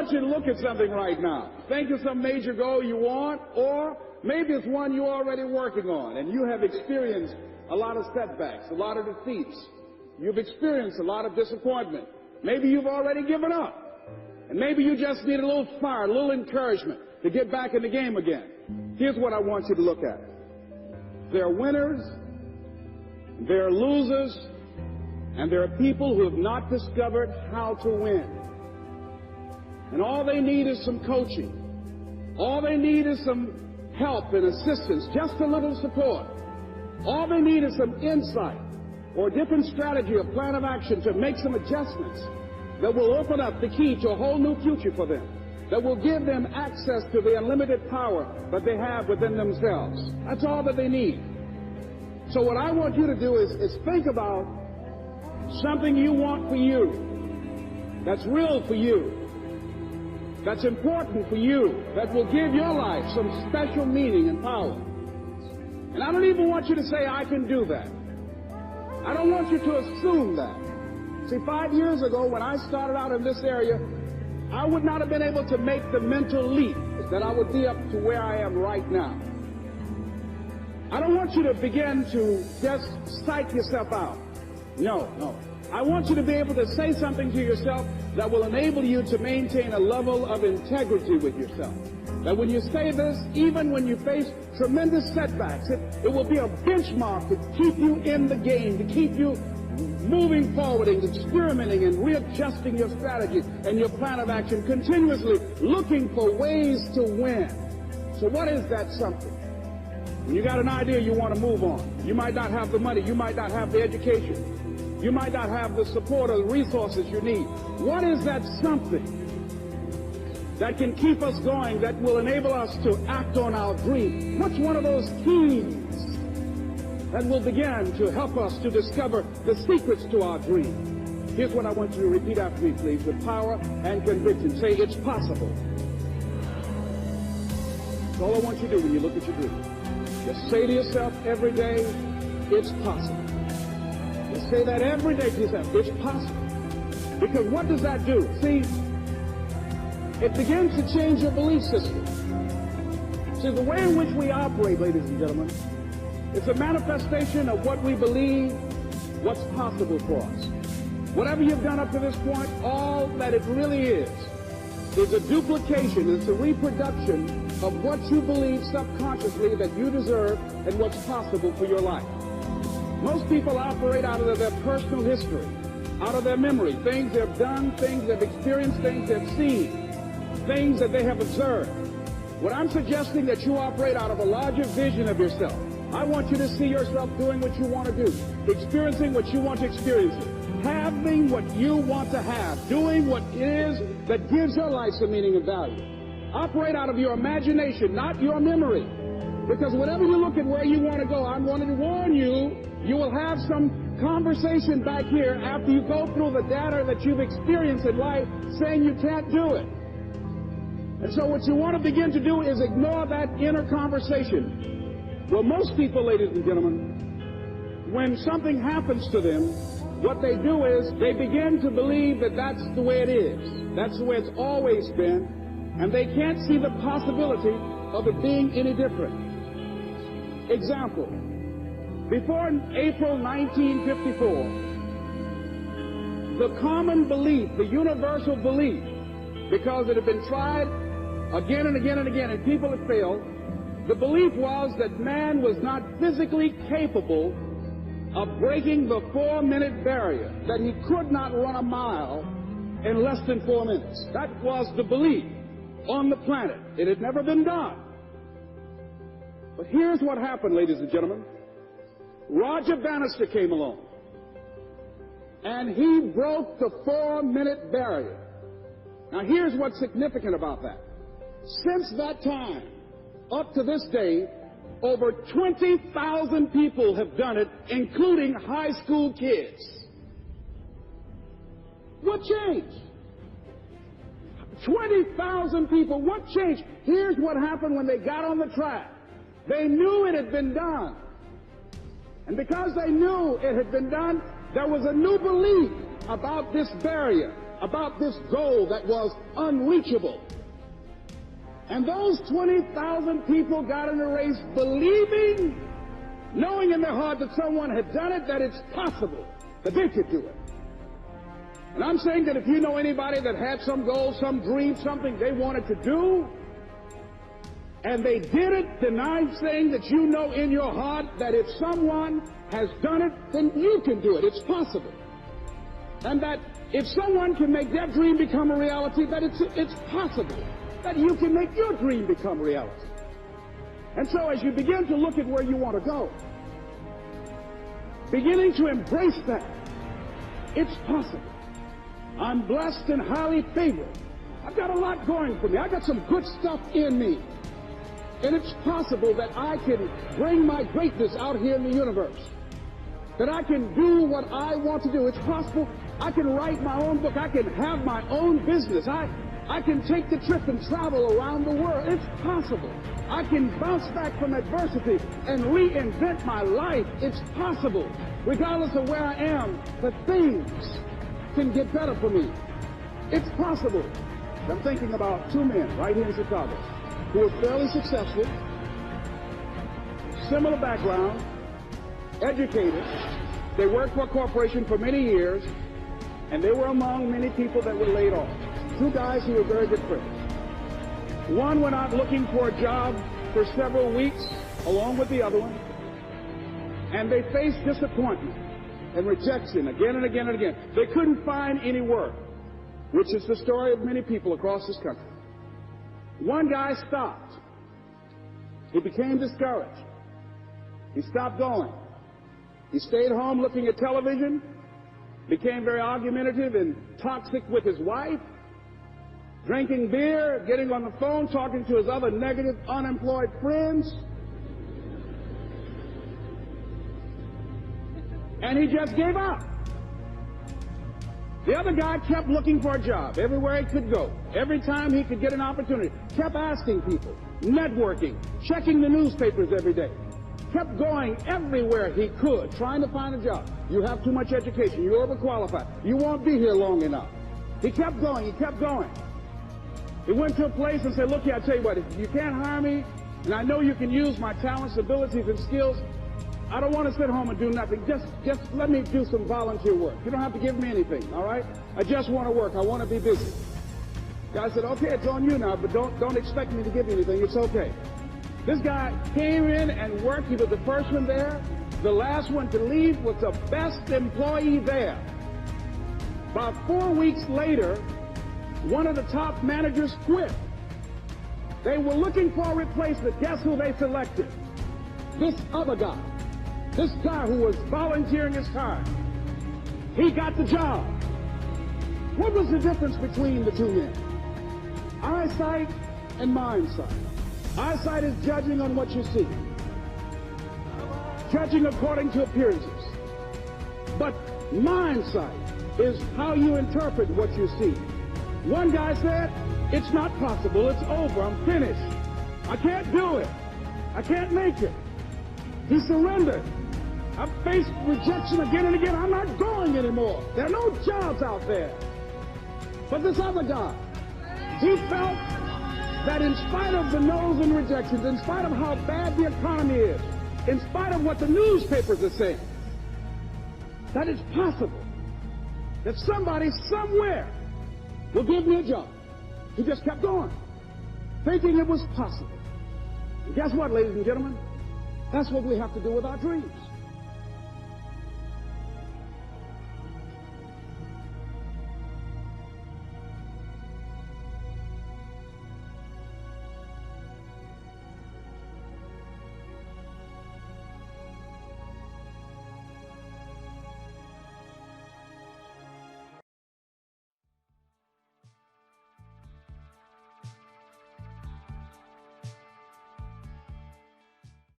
want you to look at something right now. Think of some major goal you want, or maybe it's one you're already working on, and you have experienced a lot of setbacks, a lot of defeats. You've experienced a lot of disappointment. Maybe you've already given up, and maybe you just need a little fire, a little encouragement to get back in the game again. Here's what I want you to look at. There are winners, there are losers, and there are people who have not discovered how to win. And all they need is some coaching. All they need is some help and assistance, just a little support. All they need is some insight or a different strategy or plan of action to make some adjustments that will open up the key to a whole new future for them, that will give them access to the unlimited power that they have within themselves. That's all that they need. So what I want you to do is think about something you want for you, that's real for you, that's important for you, that will give your life some special meaning and power. And I don't even want you to say, I can do that. I don't want you to assume that. See, 5 years ago, when I started out in this area, I would not have been able to make the mental leap that I would be up to where I am right now. I don't want you to begin to just psych yourself out. No. I want you to be able to say something to yourself that will enable you to maintain a level of integrity with yourself. That when you say this, even when you face tremendous setbacks, it will be a benchmark to keep you in the game, to keep you moving forward and experimenting and readjusting your strategy and your plan of action, continuously looking for ways to win. So what is that something? When you got an idea you want to move on, you might not have the money, you might not have the education, you might not have the support or the resources you need. What is that something that can keep us going, that will enable us to act on our dream? What's one of those keys that will begin to help us to discover the secrets to our dream? Here's what I want you to repeat after me, please, with power and conviction. Say, it's possible. That's all I want you to do when you look at your dream. Just say to yourself every day, it's possible. Just say that every day to yourself, it's possible. Because what does that do? See, it begins to change your belief system. See, the way in which we operate, ladies and gentlemen, it's a manifestation of what we believe, what's possible for us. Whatever you've done up to this point, all that it really is a duplication, it's a reproduction of what you believe subconsciously that you deserve and what's possible for your life. Most people operate out of their personal history, out of their memory, things they've done, things they've experienced, things they've seen, things that they have observed. What I'm suggesting that you operate out of a larger vision of yourself. I want you to see yourself doing what you want to do, experiencing what you want to experience, having what you want to have, doing what it is that gives your life some meaning and value. Operate out of your imagination, not your memory. Because whenever you look at where you want to go, I'm wanting to warn you, you will have some conversation back here after you go through the data that you've experienced in life saying you can't do it. And so what you want to begin to do is ignore that inner conversation. Well, most people, ladies and gentlemen, when something happens to them, what they do is they begin to believe that that's the way it is. That's the way it's always been. And they can't see the possibility of it being any different. Example, before April 1954, the common belief, the universal belief, because it had been tried again and again and again and people had failed, the belief was that man was not physically capable of breaking the 4-minute barrier, that he could not run a mile in less than 4 minutes. That was the belief on the planet. It had never been done. But here's what happened, ladies and gentlemen. Roger Bannister came along, and he broke the 4-minute barrier. Now, here's what's significant about that. Since that time, up to this day, over 20,000 people have done it, including high school kids. What changed? 20,000 people. What changed? Here's what happened when they got on the track. They knew it had been done. And because they knew it had been done, there was a new belief about this barrier. about this goal that was unreachable. And those 20,000 people got in the race believing, knowing in their heart that someone had done it, that it's possible, that they could do it. And I'm saying that if you know anybody that had some goal, some dream, something they wanted to do, and they did it, then I'm saying that you know in your heart that if someone has done it, then you can do it. It's possible. And that if someone can make their dream become a reality, that it's possible that you can make your dream become reality. And so as you begin to look at where you want to go, beginning to embrace that, it's possible. I'm blessed and highly favored. I've got a lot going for me. I've got some good stuff in me. And it's possible that I can bring my greatness out here in the universe. That I can do what I want to do. It's possible I can write my own book. I can have my own business. I can take the trip and travel around the world. It's possible. I can bounce back from adversity and reinvent my life. It's possible. Regardless of where I am, that things can get better for me. It's possible. I'm thinking about two men right here in Chicago who were fairly successful, similar background, educated. They worked for a corporation for many years, and they were among many people that were laid off. Two guys who were very good friends. One went out looking for a job for several weeks, along with the other one, and they faced disappointment and rejection again and again and again. They couldn't find any work, which is the story of many people across this country. One guy stopped. He became discouraged. He stopped going. He stayed home looking at television, became very argumentative and toxic with his wife, drinking beer, getting on the phone, talking to his other negative, unemployed friends. And he just gave up. The other guy kept looking for a job everywhere he could go. Every time he could get an opportunity, kept asking people, networking, checking the newspapers every day. Kept going everywhere he could, trying to find a job. You have too much education. You're overqualified. You won't be here long enough. He kept going. He kept going. He went to a place and said, look here, I tell you what, if you can't hire me, and I know you can use my talents, abilities, and skills, I don't want to sit home and do nothing. Just let me do some volunteer work. You don't have to give me anything, all right? I just want to work. I want to be busy. Guy said, okay, it's on you now, but don't expect me to give you anything. It's okay. This guy came in and worked. He was the first one there. The last one to leave was the best employee there. About 4 weeks later, one of the top managers quit. They were looking for a replacement. Guess who they selected? This other guy. This guy who was volunteering his time. He got the job. What was the difference between the two men? Eyesight and mindsight. Eyesight is judging on what you see. Judging according to appearances. But mindsight is how you interpret what you see. One guy said, it's not possible, it's over, I'm finished. I can't do it. I can't make it. He surrendered. I've faced rejection again and again. I'm not going anymore. There are no jobs out there. But this other guy, he felt that in spite of the no's and rejections, in spite of how bad the economy is, in spite of what the newspapers are saying, that it's possible that somebody somewhere will give me a job. He just kept going, thinking it was possible. And guess what, ladies and gentlemen? That's what we have to do with our dreams.